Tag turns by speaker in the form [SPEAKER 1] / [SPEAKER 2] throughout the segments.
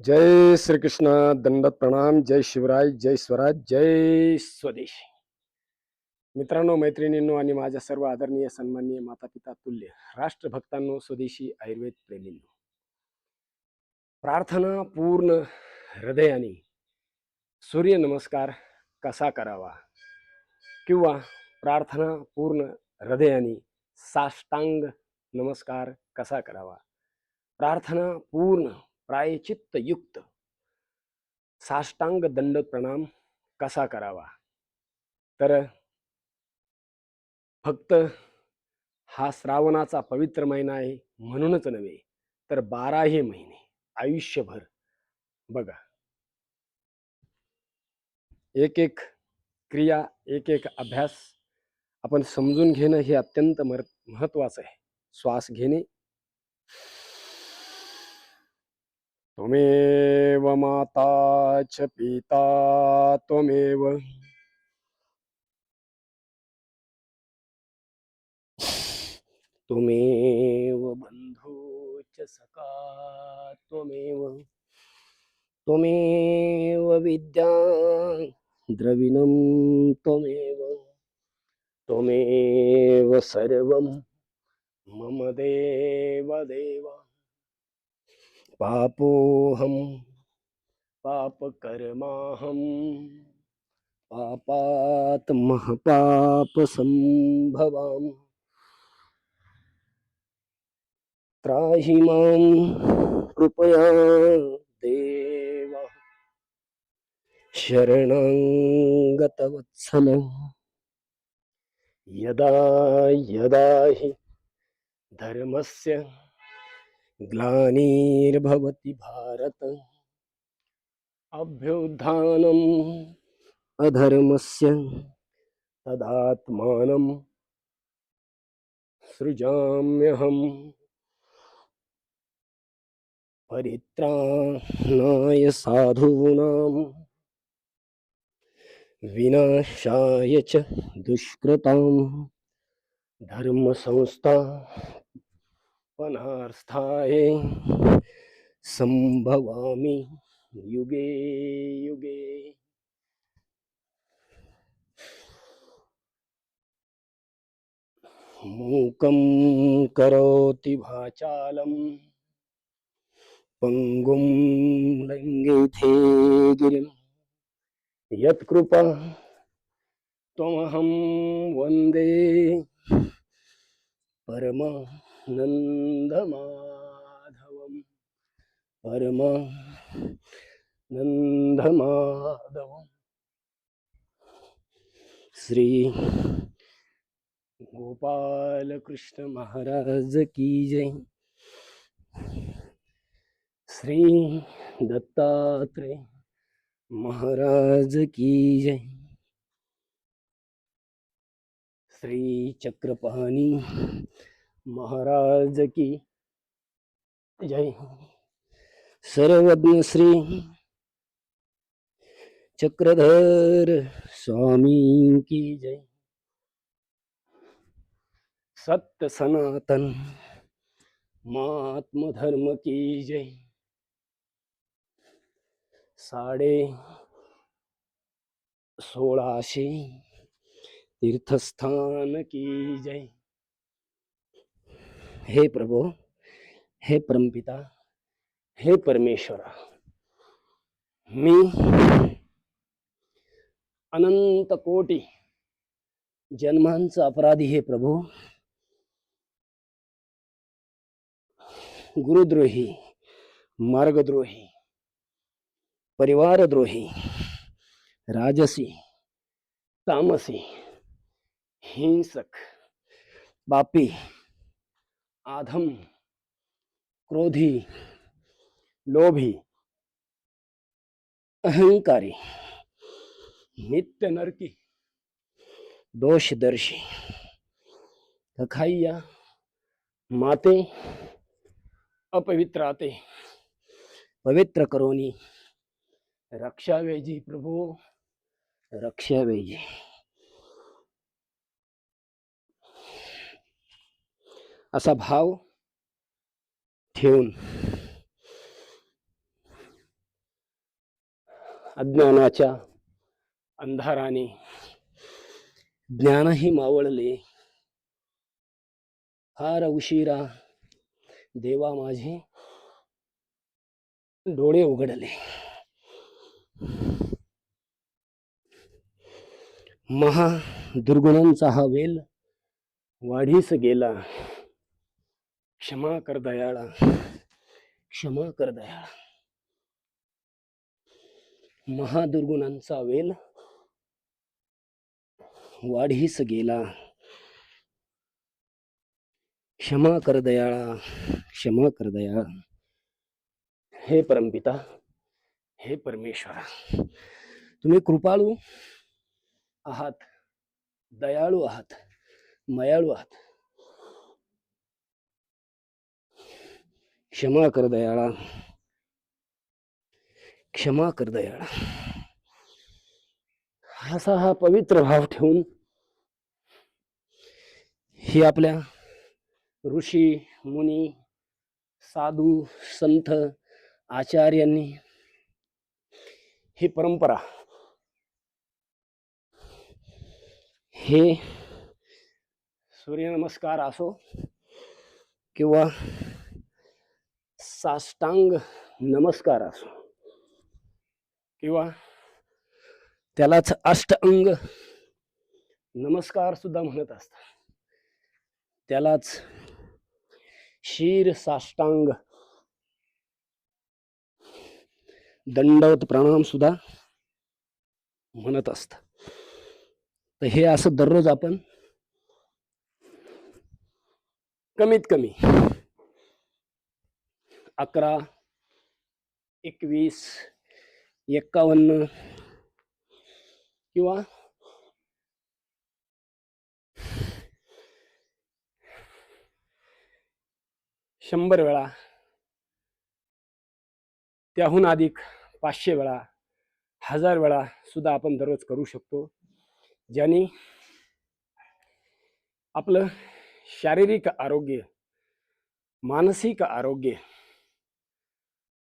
[SPEAKER 1] जय श्रीकृष्ण. दंडवत प्रणाम. जय शिवराय. जय स्वराज. जय स्वदेश. मित्रांनो, मैत्रिणींनो आणि माझ्या सर्व आदरणीय सन्माननीय माता पिता तुल्य राष्ट्रभक्तांनो, स्वदेशी आयुर्वेद प्रेमींनो, प्रार्थना पूर्ण हृदयाने सूर्य नमस्कार कसा करावा किंवा प्रार्थना पूर्ण हृदयाने साष्टांग नमस्कार कसा करावा, प्रार्थना पूर्ण प्रायचित्त युक्त साष्टांग दंड प्रणाम कसा करावा. तर फक्त हा श्रावणाचा पवित्र महिना आहे म्हणूनच नव्हे, तर 12ही महिने आयुष्यभर बघा, एक एक क्रिया, एक एक अभ्यास आपण समजून घेणं हे अत्यंत महत्वाचं आहे. श्वास घेणे, त्वमेव माता च पिता त्वमेव त्वमेव बंधू च सखा त्वमेव त्वमेव विद्या द्रविणं त्वमेव त्वमेव सर्वं मम देव देव. पापोऽहं पापकर्माहं पापात् महपापसंभवामि. त्राहि मां कृपया देव शरणागतवत्सल. यदा यदा हि धर्मस्य ग्लानिर्भवति भारत, अभ्युत्थानम् अधर्मस्य तदात्मानं सृजाम्यहम्. परित्राणाय साधूनां विनाशाय च दुष्कृताम् धर्म संस्थापनार्थाय संभवामि युगे युगे. मूकं करोति वाचालं पंगुं लंघिते गिरिं. यत्कृपा त्वमहं वन्दे परमानन्दमाधवम् परमानन्दमाधवम्. श्री गोपाल कृष्ण महाराज की जय. श्री दत्तात्रेय महाराज की जय. श्री चक्रपाणी महाराज की जय. सर्वज्ञ श्री चक्रधर स्वामी की जय. सत्य सनातन महात्म धर्म की जय. 1650 तीर्थस्थान की जय. हे प्रभु, हे परमपिता, हे परमेश्वरा, मी अनंत कोटी जन्मांचा अपराधी हे प्रभू, गुरुद्रोही, मार्गद्रोही, परिवारद्रोही, राजसी, तामसी, हिंसक, पापी, आधम, क्रोधी, लोभी, अहंकारी, नित्य नरकी, दोषदर्शी, अखाइया, माते, अपवित्राते, पवित्र करोनी रक्षावेजी प्रभू, रक्षावेजी. असा भाव ठेवून अज्ञानाच्या अंधाराने ज्ञानही मावळले, फार उशिरा देवा माझे डोळे उघडले. महा दुर्गुणांचा हा वेल वाढीस गेला, क्षमा कर दयाळा, क्षमा कर दयाळा. महादुर्गुणांचा वेल वाढीस गेला, क्षमा कर दयाळा, क्षमा कर दयाळा. हे परमपिता, हे परमेश्वरा, तुम्ही कृपाळू आहात, दयाळू आहात, मयाळू आहात. क्षमा कर दयाळा, क्षमा कर दयाळा. असा हा पवित्र भाव ठेवून ही आपल्या ऋषी मुनी साधू संत आचार्यांनी ही परंपरा, हे सूर्यनमस्कार असो किंवा साष्टांग नमस्कार असो किंवा त्यालाच अष्टांग नमस्कार सुद्धा म्हणत असतात, त्यालाच शीर साष्टांग दंडवत प्रणाम सुद्धा म्हणत असतात. तर हे असं दररोज आपण कमीत कमी 11, 21, 51 किंवा 100 वेळा, त्याहून अधिक 500 वेळा, 1000 वेळा सुद्धा आपण दररोज करू शकतो, ज्याने आपलं शारीरिक आरोग्य, मानसिक आरोग्य,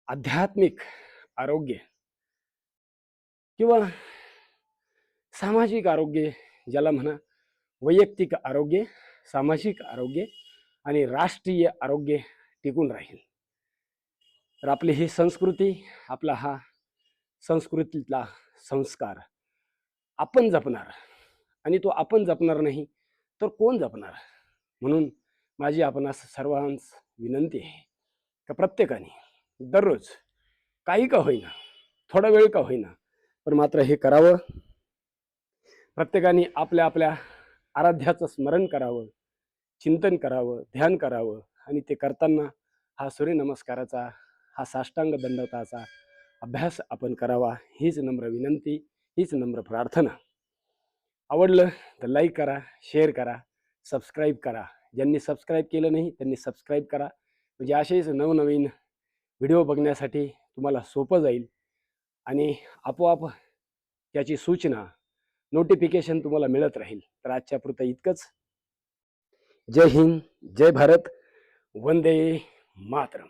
[SPEAKER 1] आध्यात्मिक आरोग्य किंवा सामाजिक आरोग्य, ज्याला म्हणा वैयक्तिक आरोग्य, सामाजिक आरोग्य आणि राष्ट्रीय आरोग्य टिकून राहील. तर आपली ही संस्कृती, आपला हा संस्कृतीतला संस्कार आपण जपणार, आणि तो आपण जपणार नाही तर कोण जपणार. म्हणून माझी आपणास सर्वांस विनंती आहे की प्रत्येकाने दररोज काही का होईना, थोडा वेळ का होईना, पण मात्र हे करावं. प्रत्येकाने आपल्या आपल्या आराध्याचं स्मरण करावं, चिंतन करावं, ध्यान करावं, आणि ते करताना हा सूर्यनमस्काराचा, हा साष्टांग दंडवताचा अभ्यास आपण करावा. हीच नम्र विनंती, हीच नम्र प्रार्थना. आवडलं तर लाईक करा, शेअर करा, सबस्क्राईब करा. ज्यांनी सबस्क्राईब केलं नाही त्यांनी सबस्क्राईब करा, म्हणजे असेच नवनवीन व्हिडिओ बघण्यासाठी तुम्हाला सोपं जाईल आणि आपोआप त्याची सूचना, नोटिफिकेशन तुम्हाला मिळत राहील. तर आजच्या पुरतं इतकंच. जय हिंद, जय भारत, वंदे मातरम.